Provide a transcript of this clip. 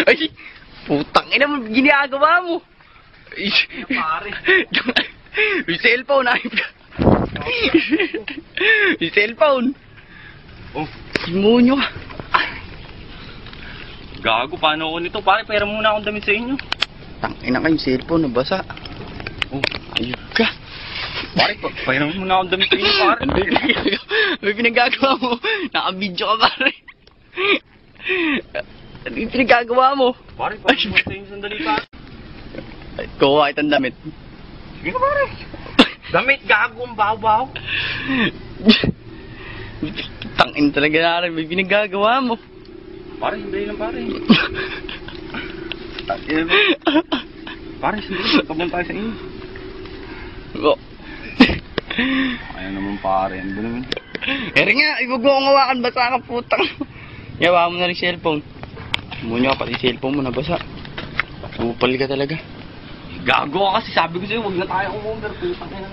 Ay, putang ina mo, ginagawa mo. Ay, Pare. Yung cellphone, ay. Yung cellphone. Oh, Simonyo. gago, paano ako nito? Pare, pera muna akong damit sa inyo. Tangina ka yung cellphone, nabasa. Oh, Ayun ka. pare, pera muna akong damit sa inyo, pare. Ano yung pinagagawa mo? Naka-video ka, pare. Ano yung pinagagawa mo? Pare, pare, muna sa inyo sandali, pare. Kuha kitang damit. Sige ka, pare. Damit, gago, ang baho-baho. Tangin talaga na rin, may pinagagawa mo. Pare, sandali lang, pare. Pare, sandali, magkabang tayo sa inyo. Oh. Ayaw naman, pare. Ano ba naman? Eri nga, ibag mo akong hawakan, basa ka putang. Yawa mo na rin cellphone. Muna ka pati cellphone mo, nabasa. Upal ka talaga. Gago ka kasi, sabi ko sa'yo, huwag na tayo umorder. Putang ina.